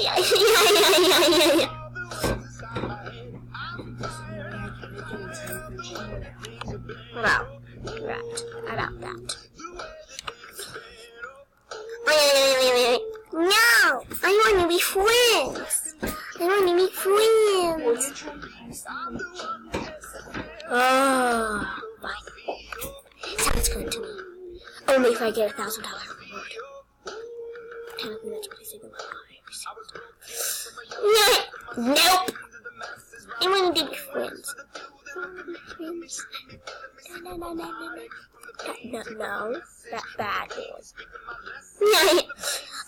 Yeah. Wow. Right. About that. No! I want to be friends! I want to be friends! Oh, fine. Sounds good to me. Only if I get $1,000 reward. Technically, that's what I say about every single. Nope! I want to be friends. No. That bad one.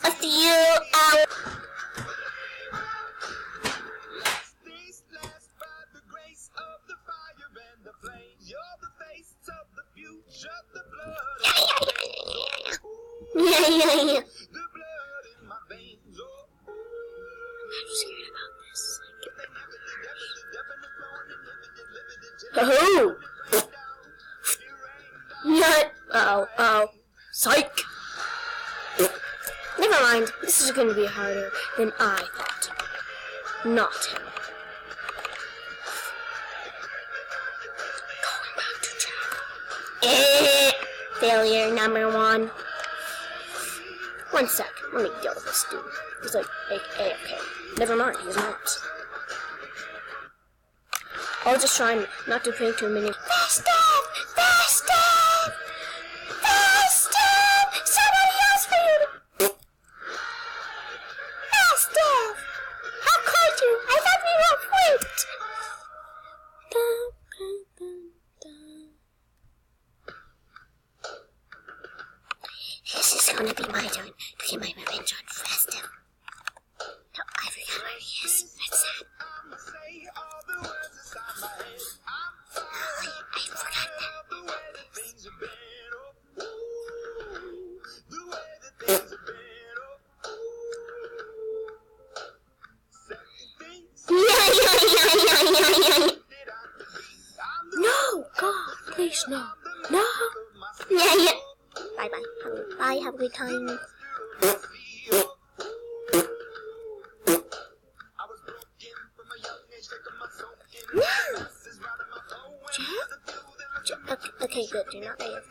A few hours. Yeah. I'm scared about this. Oh! Not. Oh. Psych! Never mind. This is going to be harder than I thought. Not him. Going back to Jack. Failure number 1. 1 sec. Let me deal with this dude. He's like, okay. Never mind. He's not. I'll just try and not to pay too many. Festive! Somebody else for you! Festive! How could you? I thought we were friends! This is gonna be my turn to get my revenge on Festive. No, I forgot where he is. That's sad. I forgot that. Yeah. No, God, please no. Yeah. Bye. Have a good time. Okay, good. You're not there.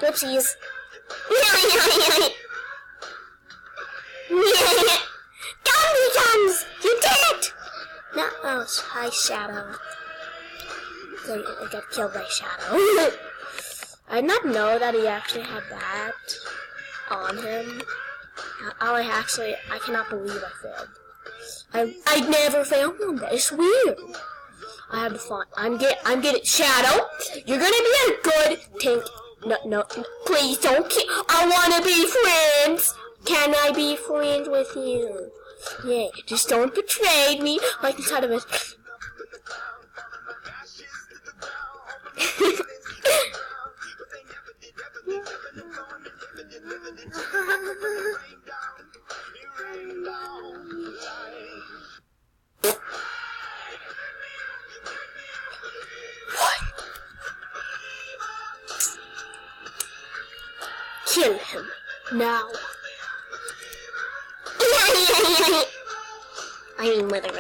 Whoopsies. Guns! You did it! No, hi, Shadow. I got killed by Shadow. I did not know that he actually had that on him. I cannot believe I failed. I never failed one. That is weird. I have to find. I'm getting Shadow. You're gonna be a good tank. No, please don't kill. I wanna be friends. Can I be friends with you? Yeah, just don't betray me like inside of it. Kill him now. I mean, literally.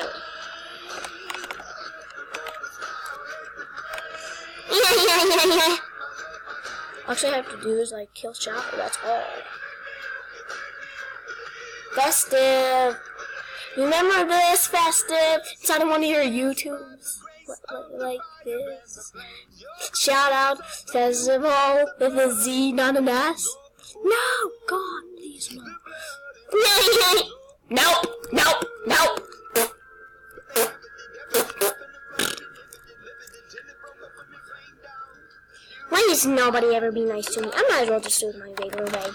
Yeah. All I have to do is like kill Shadow. That's all. Festive. Remember this, Festive? It's on one of your YouTubes. Like this. Shout out Festival with a Z, not an S. No, God, please no. Nope. Why does nobody ever be nice to me? I might as well just do it my regular way.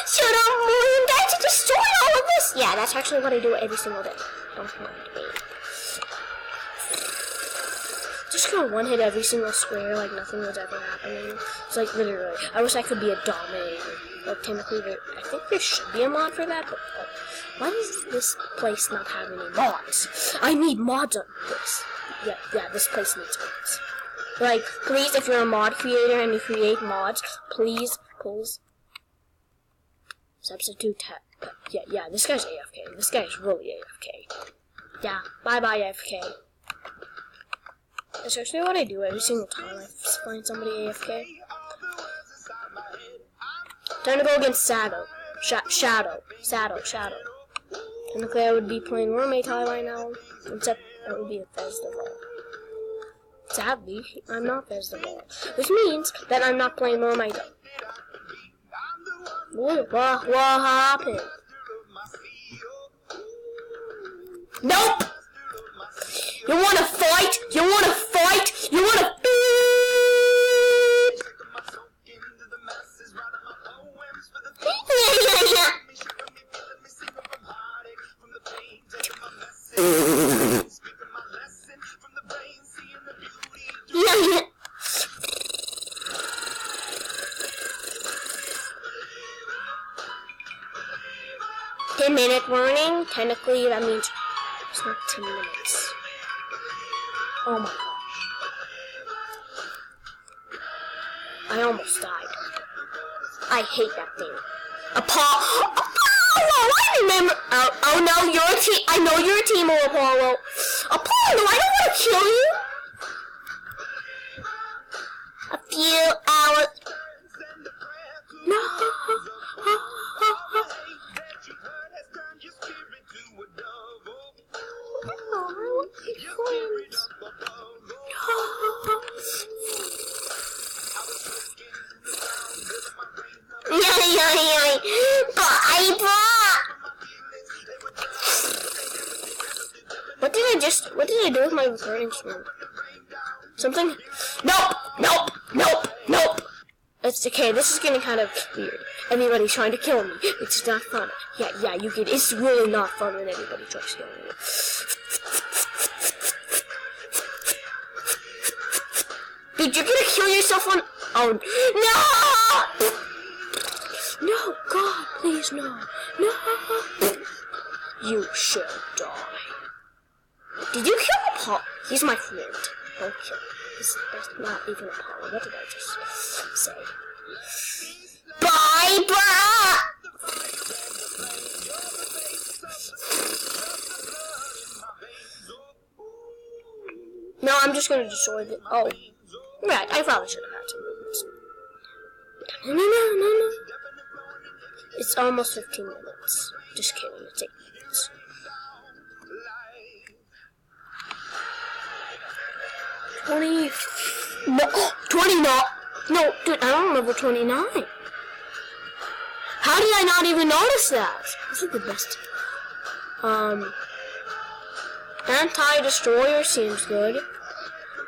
Should I guys to destroy all of this? Yeah, that's actually what I do every single day. Don't mind me. Just gonna one-hit every single square like nothing was ever happening. It's like literally. I wish I could be a dominator. Like, technically, I think there should be a mod for that, but why does this place not have any mods? I need mods on this. Yeah, this place needs mods. Like, please, if you're a mod creator and you create mods, please. Substitute tap. Yeah, this guy's AFK. This guy's really AFK. Yeah, bye-bye AFK. That's actually what I do every single time I find somebody AFK. Time to go against Shadow. Shadow. Technically, I would be playing Roommate High right now, except that would be a festival. Sadly, I'm not festival, which means that I'm not playing Roommate High. What happened? Nope! You wanna fight? You wanna fight? You wanna beep? Yeah. 10-minute warning. Technically, that means it's not 10 minutes. Oh my gosh. I almost died. I hate that thing. Apollo, I remember. Oh no, you're a team. I know you're a team of Apollo. Apollo, I don't want to kill you. A few hours. No. What did I do with my recording screen? Something? Nope! It's okay, this is getting kind of weird. Everybody's trying to kill me. It's not fun. Yeah, you get it. It's really not fun when everybody tries to kill me. Dude, you're gonna kill yourself on... Oh, no! No, God, please, no. No! You shall die. Did you kill Apollo? He's my friend. Don't kill him. That's not even Apollo. What did I just say? Bye! No, I'm just gonna destroy it. Oh. Right, I probably should have had some movements. No. It's almost 15 minutes. Just kidding, it's 8 minutes. No, 29. No, dude, I don't remember 29. How did I not even notice that? This is the best. Anti-destroyer seems good.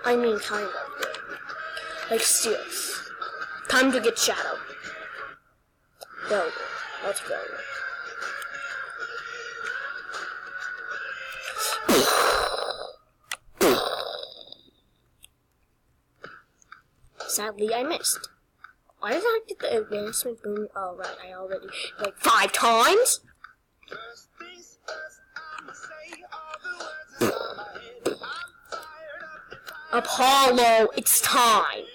I mean, kind of good. Like, steel. Time to get Shadow. There we go. Let's go. Sadly, I missed. Why did I get the advancement boom? Oh, right, I already, like, 5 times? Apollo, it's time.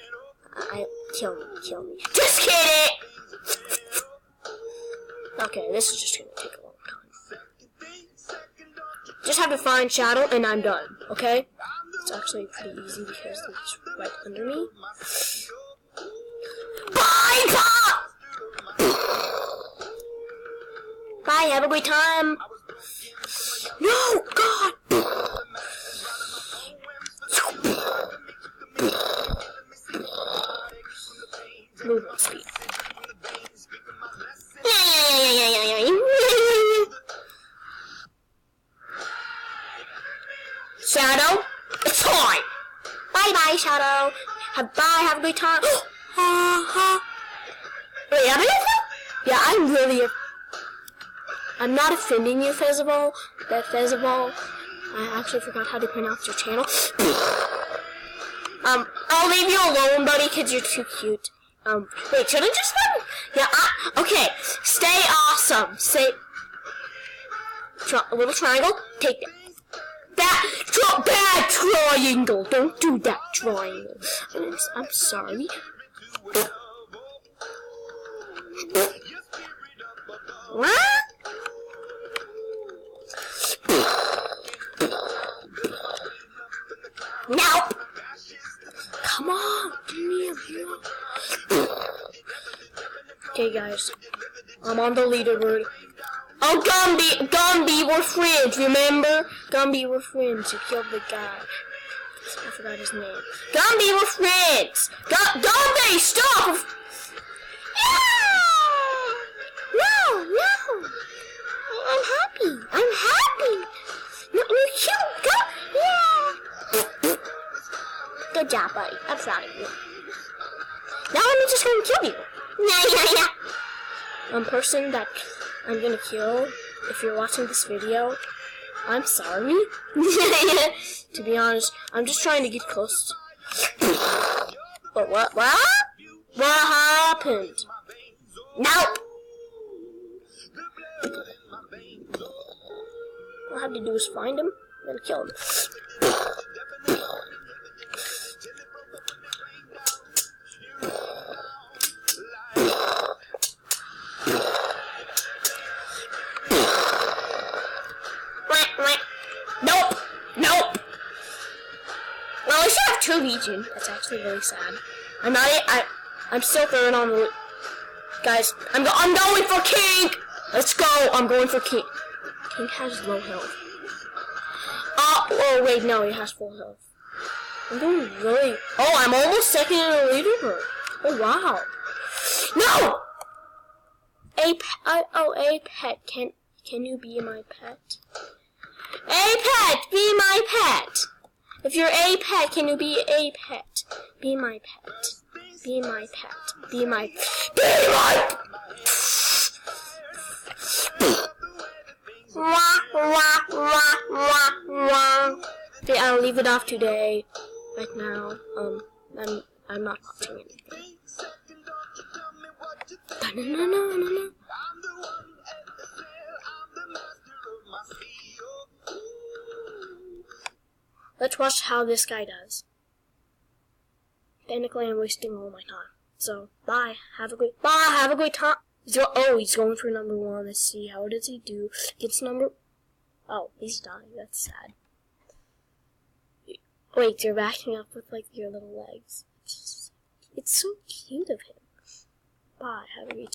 Kill me. Just kidding! Okay, this is just gonna take a long time. Just have to find Shadow and I'm done, okay? It's actually pretty easy because he's right under me. Bye, Pop! Bye, have a great time. No, God! Movement speed. Shadow, it's time! Bye, Shadow. Have a great time. Wait, am I? Yeah, I'm not offending you, Fezzival. I actually forgot how to pronounce your channel. I'll leave you alone, buddy, because you're too cute. Wait, should I just Yeah, okay. Stay awesome. Say, a little triangle. Take that. Bad triangle. Don't do that triangle. I'm sorry. What? Nope. Come on, give me a blow. Okay, guys, I'm on the leaderboard. Oh, Gumby, we're friends. Remember, Gumby, we're friends. You killed the guy. I forgot his name. Gumby, we're friends. Gumby, stop! No. I'm happy. No, you killed Gumby. Yeah. Good job, buddy. I'm proud of you. Now I'm just gonna kill you. Yeah. Person that I'm gonna kill, if you're watching this video, I'm sorry. To be honest, I'm just trying to get close. But what? What happened? Nope. All I have to do is find him and kill him. Nope. Well, I should have 2 Legion. That's actually really sad. I'm still third on the. Guys, I'm going for King. Let's go. I'm going for King. King has low health. Oh wait, no, he has full health. I'm doing really. Oh, I'm almost second in the leaderboard. Oh wow. No. A pet. Can you be my pet? A pet, be my pet. If you're a pet, can you be a pet? Be my pet. Be my pet. Be my. Okay, I'll leave it off today. Right now, I'm not watching anything. No. Let's watch how this guy does. Technically, I'm wasting all my time. So, bye. Have a great time. He's going for number 1. Let's see. How does he do? Gets number. Oh, he's dying. That's sad. Wait, you're backing up with like your little legs. It's so cute of him. Bye. Have a great time.